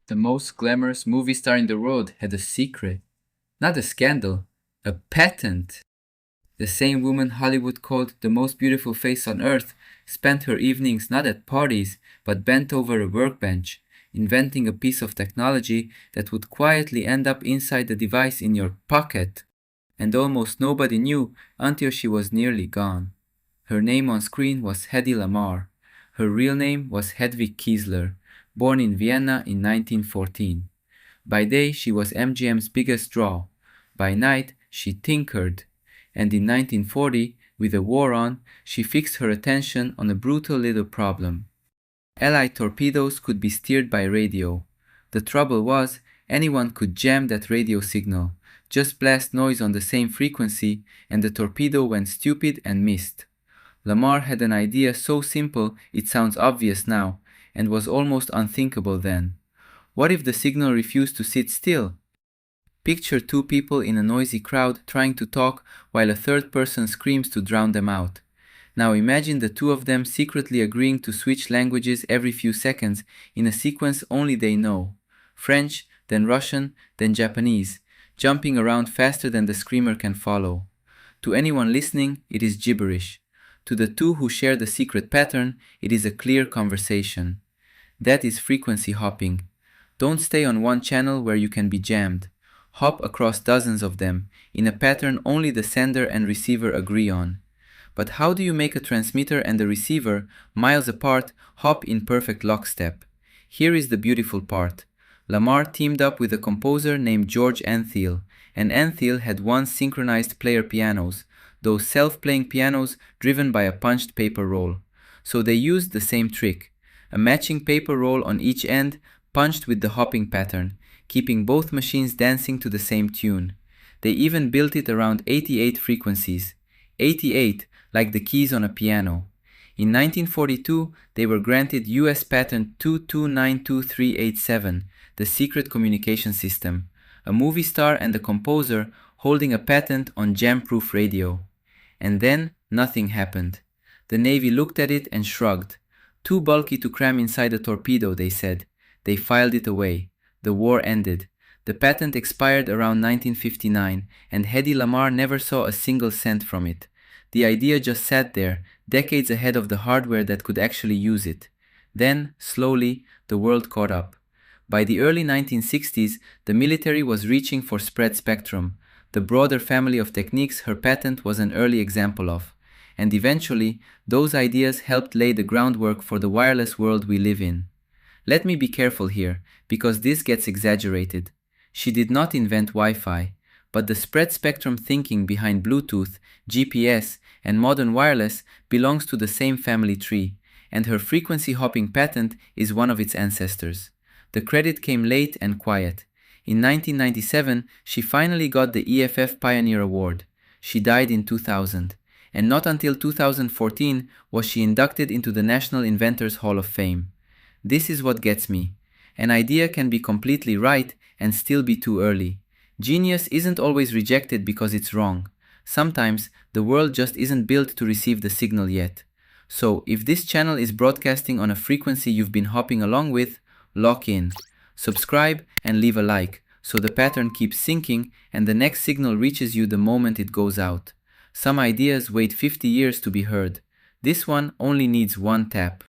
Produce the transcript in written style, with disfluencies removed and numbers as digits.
The most glamorous movie star in the world had a secret. Not a scandal, a patent. The same woman Hollywood called the most beautiful face on earth spent her evenings not at parties, but bent over a workbench, inventing a piece of technology that would quietly end up inside the device in your pocket. And almost nobody knew until she was nearly gone. Her name on screen was Hedy Lamarr. Her real name was Hedwig Kiesler, born in Vienna in 1914. By day, she was MGM's biggest draw. By night, she tinkered. And in 1940, with the war on, she fixed her attention on a brutal little problem. Allied torpedoes could be steered by radio. The trouble was, anyone could jam that radio signal, just blast noise on the same frequency, and the torpedo went stupid and missed. Lamarr had an idea so simple it sounds obvious now, and was almost unthinkable then. What if the signal refused to sit still? Picture two people in a noisy crowd trying to talk while a third person screams to drown them out. Now imagine the two of them secretly agreeing to switch languages every few seconds in a sequence only they know. French, then Russian, then Japanese, jumping around faster than the screamer can follow. To anyone listening, it is gibberish. To the two who share the secret pattern, it is a clear conversation. That is frequency hopping. Don't stay on one channel where you can be jammed. Hop across dozens of them, in a pattern only the sender and receiver agree on. But how do you make a transmitter and a receiver, miles apart, hop in perfect lockstep? Here is the beautiful part. Lamarr teamed up with a composer named George Antheil, and Antheil had once synchronized player pianos, those self-playing pianos driven by a punched paper roll. So they used the same trick, a matching paper roll on each end, punched with the hopping pattern, keeping both machines dancing to the same tune. They even built it around 88 frequencies. 88, like the keys on a piano. In 1942, they were granted US Patent 2292387, the secret communication system, a movie star and a composer holding a patent on jam-proof radio. And then, nothing happened. The Navy looked at it and shrugged. Too bulky to cram inside a torpedo, they said. They filed it away. The war ended. The patent expired around 1959, and Hedy Lamarr never saw a single cent from it. The idea just sat there, decades ahead of the hardware that could actually use it. Then, slowly, the world caught up. By the early 1960s, the military was reaching for spread spectrum, the broader family of techniques her patent was an early example of. And eventually, those ideas helped lay the groundwork for the wireless world we live in. Let me be careful here, because this gets exaggerated. She did not invent Wi-Fi, but the spread spectrum thinking behind Bluetooth, GPS, and modern wireless belongs to the same family tree, and her frequency hopping patent is one of its ancestors. The credit came late and quiet. In 1997, she finally got the EFF Pioneer Award. She died in 2000, and not until 2014 was she inducted into the National Inventors Hall of Fame. This is what gets me. An idea can be completely right and still be too early. Genius isn't always rejected because it's wrong. Sometimes the world just isn't built to receive the signal yet. So if this channel is broadcasting on a frequency you've been hopping along with, lock in. Subscribe and leave a like so the pattern keeps syncing and the next signal reaches you the moment it goes out. Some ideas wait 50 years to be heard. This one only needs one tap.